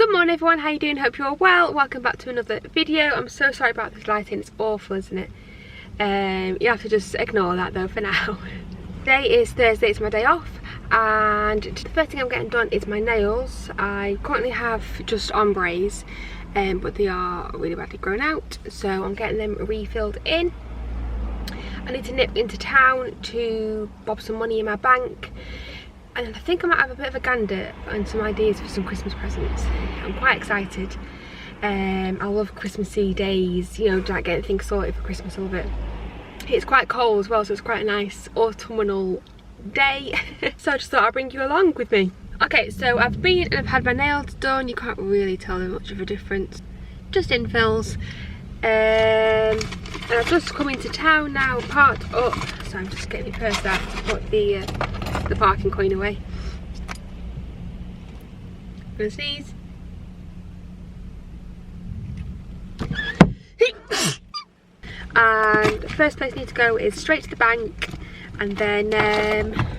Good morning everyone, how you doing? Hope you're all well. Welcome back to another video. I'm so sorry about this lighting, it's awful, isn't it? You have to just ignore that though for now. Today is Thursday, it's my day off, and the first thing I'm getting done is my nails. I currently have just ombres, but they are really badly grown out, so I'm getting them refilled in. I need to nip into town to bob some money in my bank, and I think I might have a bit of a gander and some ideas for some Christmas presents. I'm quite excited. I love Christmassy days, you know, like getting things sorted for Christmas a little bit. It's quite cold as well, so it's quite a nice autumnal day. So I just thought I'd bring you along with me. Okay, so I've been and I've had my nails done. You can't really tell much of a difference. Just infills. And I've just come into town now, parked up. So I'm just getting my purse out to put the parking coin away. Gonna sneeze. And the first place I need to go is straight to the bank, and then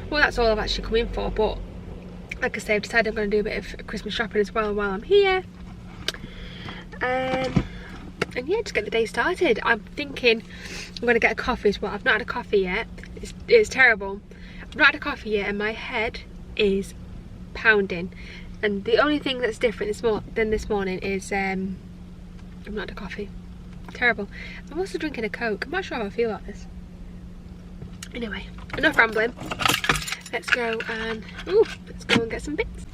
well, that's all I've actually come in for, but like I say, I've decided I'm going to do a bit of Christmas shopping as well while I'm here. And yeah, just get the day started. I'm thinking I'm going to get a coffee as well. I've not had a coffee yet. It's terrible. I've not had a coffee yet and my head is pounding, and the only thing that's different than this morning is I've not had a coffee. Terrible. I'm also drinking a Coke. I'm not sure how I feel about this. Anyway, enough rambling. Let's go and get some bits.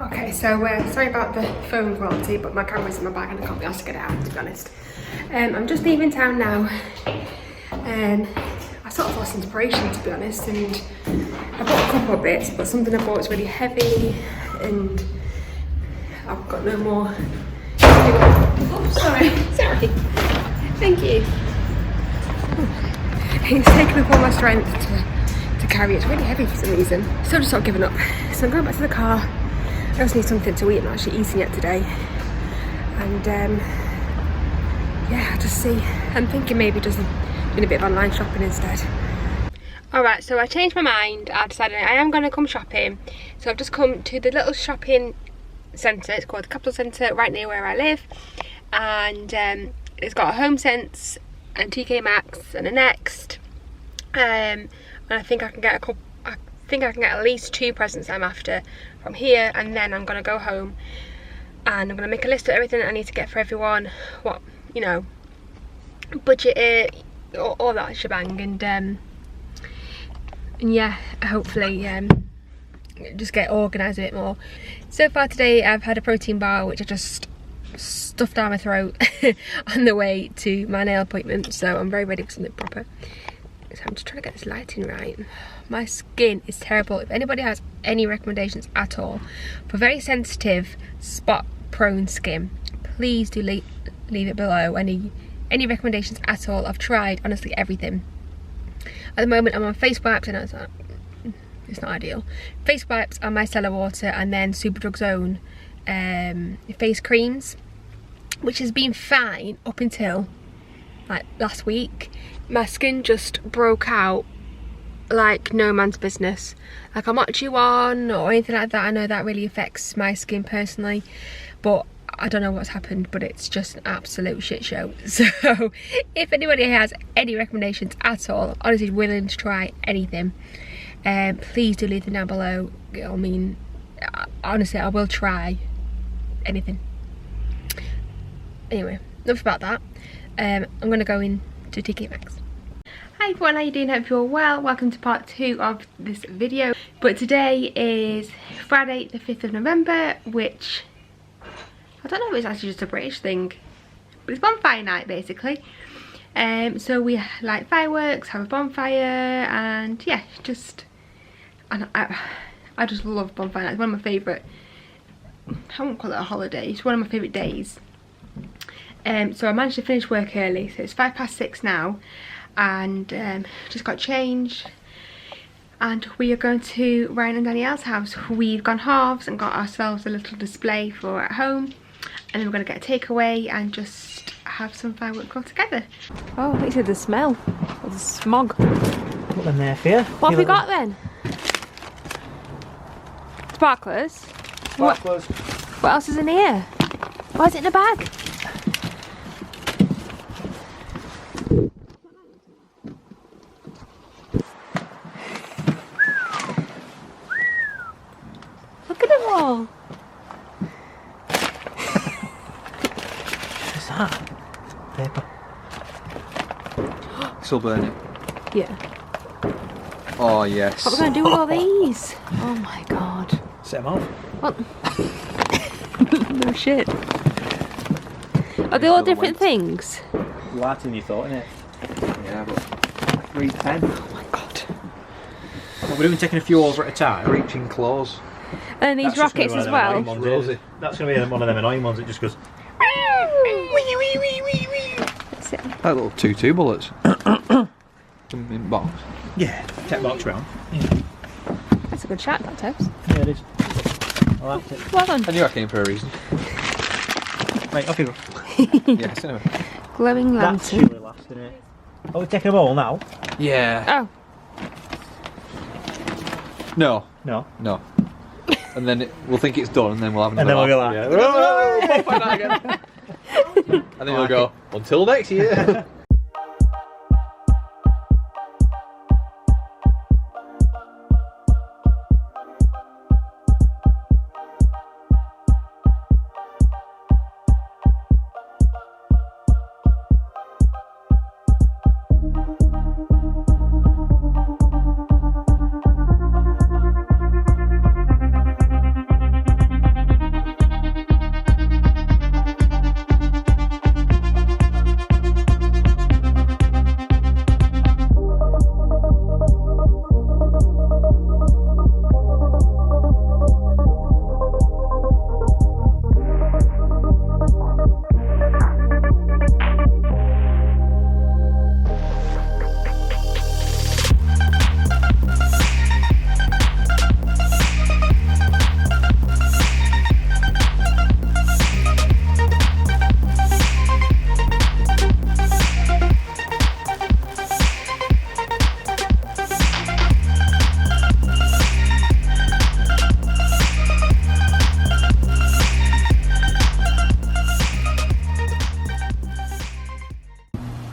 Okay, so sorry about the phone quality, but my camera's in my bag and I can't be asked to get it out, to be honest. I'm just leaving town now. I sort of lost inspiration, to be honest, and I bought a couple of bits, but something I bought is really heavy and I've got no more. Oh, sorry. Sorry. Thank you. It's taken up all my strength to carry it. It's really heavy for some reason. So I've just sort of given up. So I'm going back to the car. I just need something to eat. I'm not actually eating yet today, and yeah, I'll just see. I'm thinking maybe just doing a bit of online shopping instead. Alright, so I changed my mind. I decided I am going to come shopping, so I've just come to the little shopping centre. It's called the Capital Centre, right near where I live, and it's got a Home Sense and TK Maxx and a Next, and I think I can get at least 2 presents I'm after from here, and then I'm gonna go home and I'm gonna make a list of everything I need to get for everyone, what, you know, budget it, all that shebang, and yeah, hopefully just get organised a bit more. So far today I've had a protein bar which I just stuffed down my throat on the way to my nail appointment, so I'm very ready for something proper. So I'm just trying to get this lighting right. My skin is terrible. If anybody has any recommendations at all for very sensitive, spot prone skin, please do leave it below. Any recommendations at all. I've tried honestly everything. At the moment I'm on face wipes. I know it's not ideal. Face wipes and micellar water, and then Superdrug's own face creams, which has been fine up until like last week. My skin just broke out like no man's business. Like, I'm not due on or anything like that. I know that really affects my skin personally, but I don't know what's happened, but it's just an absolute shit show. So if anybody has any recommendations at all, I'm honestly willing to try anything, please do leave them down below. I mean, honestly, I will try anything. Anyway, enough about that. I'm gonna go in to TK Maxx. Hi everyone, how you doing? Hope you're well. Welcome to part 2 of this video. But today is Friday the 5th of November, which I don't know if it's actually just a British thing, but it's bonfire night basically. So we light fireworks, have a bonfire, and yeah, I just love bonfire night. It's one of my favourite I won't call it a holiday, it's one of my favourite days. So I managed to finish work early, so it's 6:05 now, and just got changed, and we are going to Ryan and Danielle's house. We've gone halves and got ourselves a little display for at home, and then we're going to get a takeaway and just have some fireworks all together. Oh, look at the smell, or the smog. Put them there for you. What have we got then? Sparklers? Sparklers. What else is in here? Why is it in a bag? Look at them all. What's that? Paper. Still burning. Yeah. Oh yes. What are we going to do with all these? Oh my god. Set them off. What? No shit. Are they all different things? Lighter than you thought, innit? Yeah, but 310. Oh my god. Well, we're doing taking a few over at a time. Reaching claws. And these That's just rockets gonna as be one of them well. annoying ones, Rosie. That's going to be one of them annoying ones that just goes. That's it. Like little 2-2 bullets. Come in box. Yeah, tech box round. That's a good shot, that Tobes. Yeah, it is. I liked it. Well done. I knew I came for a reason. Right, off you go. Yes, anyway. Glowing That's lantern. really last, isn't it? Oh, we're taking them all now? Yeah. Oh. No. No. No. And then we'll think it's done, and then we'll have And then another we'll go like, yeah. Bonfire night again. And then we'll go, until next year.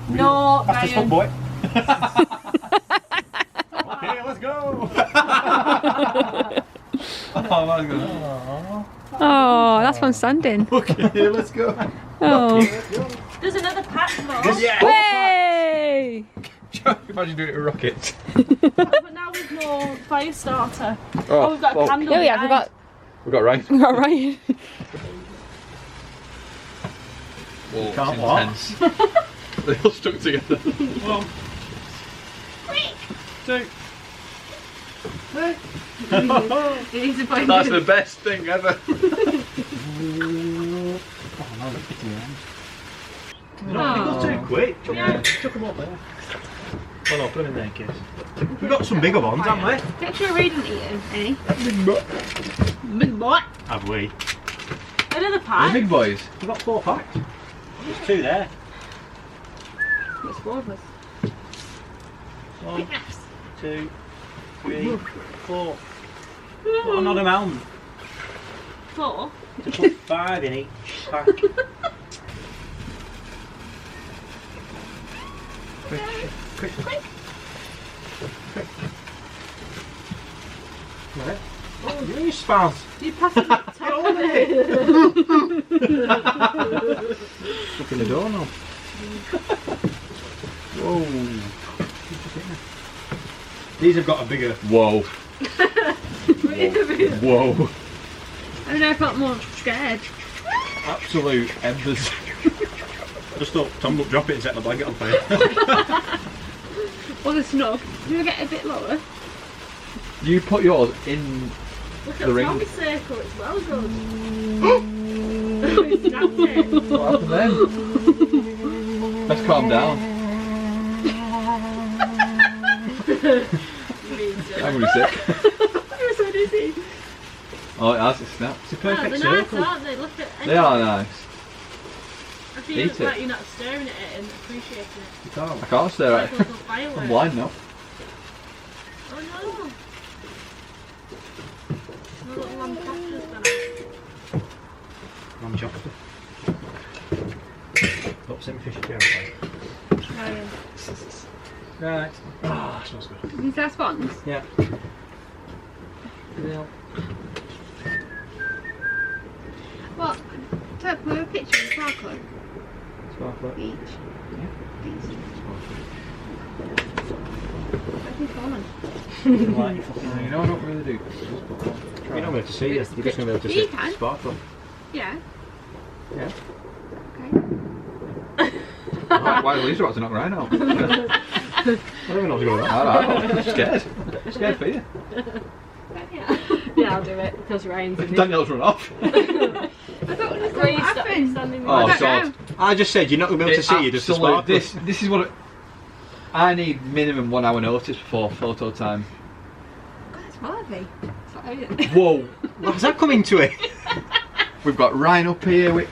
No, That's the Ryan. fun, boy. Okay, let's go. Oh, that's good. Oh, that's from Sandin. Okay, let's go. Oh. There's another pack more. Yeah. Hey! Imagine doing it with rockets. But now we've no fire starter. Oh, we've got a candle. Here we are, behind. We got right. we got Ryan. Whoa, Can't it's intense. They all stuck together. 1, 2, 3. Easy for you. That's the best thing ever. They go too quick. Yeah. Chuck them up there. Well, no, put them in there in case. We've got some bigger ones, haven't we? Make sure we didn't eat him, any. Big boy. Have we? Another The pack. big boys. We've got 4 packs. There's 2 there. What's 4 of us? 1, 2, 3, 4. What an odd amount 4? to put 5 in each pack. Quick. Right. Oh, you spaz. You pass it back top of Look in the door now. Whoa. These have got a bigger. Whoa. it. Whoa. I don't know, I felt more scared. Absolute embers. Just thought Tom would drop it and set my blanket on fire. Or the snug. Do we get a bit lower? You put yours in Look The at ring. Tom's circle, it's well good. He's snapped it. What happened then? Let's calm down. I'm really sick. You're so dizzy. Oh, it has, it's snapped. It's a Oh, perfect they're nice, circle. aren't they? Look at They are nice. I feel Eat it. like you're not staring at it and appreciating it. You can't. I can't stare at Like a it. little firework. I'm blind now. Oh no! My little lamb chopper's gone Lamb chopper. Oh, send me fish chair. out. Right. Ah, smells good. These last ones? Yeah. Yeah. What? Took me a picture of the sparkler. Sparkler. Beach. Yeah. Beach. Where's my phone? Like, fucking, You know, I don't really do. you're not going to see it. You're just going to be able to You see can. sparkle. Yeah. Yeah. Okay. Why are these about to knock right now? I don't even know what to go with that. I'm scared. I'm scared for you. Yeah, I'll do it because Ryan's in Danielle's run off. I don't understand what happened. standing Oh, I don't God. know. I just said you're not going to be able to see you just the Absolute- sparkle. This is what I need minimum 1 hour notice before photo time. God, it's worthy. Whoa. How's that come into it? We've got Ryan up here.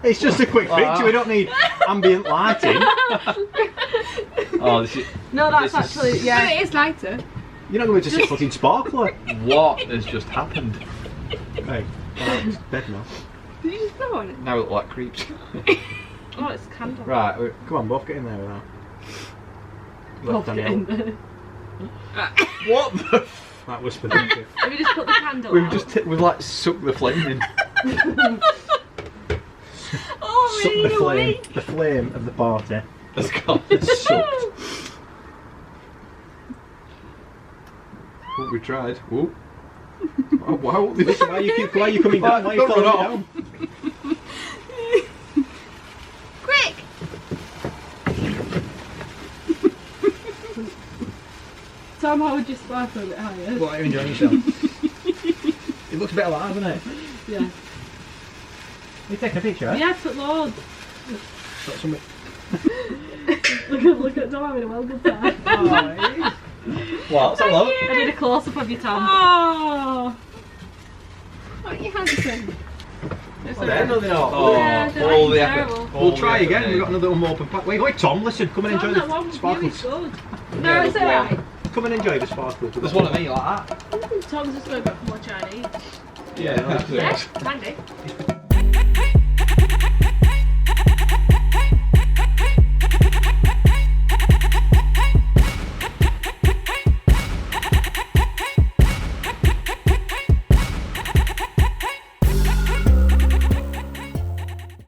It's just a quick picture. We don't need ambient lighting. Oh, this is No, that's This is- actually, Yeah, yeah. it is lighter. You're not going to see fucking sparkler. what has just happened. Hey, it's dead now. Did you just blow on it? Now we look like creeps. Oh, it's candle. Right, Come on, both get in there with that. Both get in there. what the f- That whisper, didn't it? Have you just put the candle We've out? just we've like sucked the flame in. Oh, Suck really? the flame of the party. Let's go. Sucked. Oh, we tried. Whoa. Oh, wow. Why are you coming down? Why are you Don't run falling off. down? Quick! Tom, how would you sparkle a bit higher? What, are you enjoying yourself? It looks a bit alive, doesn't it? Yeah. You taking a picture, eh? Yeah, I took loads. Got something. Look at Tom having a well good time. What? Hello? I did a close up of you, Tom. Oh! What are you handsome? It's Oh, they're not. Oh, Yeah, they're all the terrible. effort. We'll try again. We've got another one more open pack. Wait, Tom, listen. Come and enjoy Tom, that one the with you sparkles. is good. No, it's alright. Come and enjoy the sparkles. There's one of me like that. Tom's just going back for more Chinese. Yeah, no, Yeah, handy.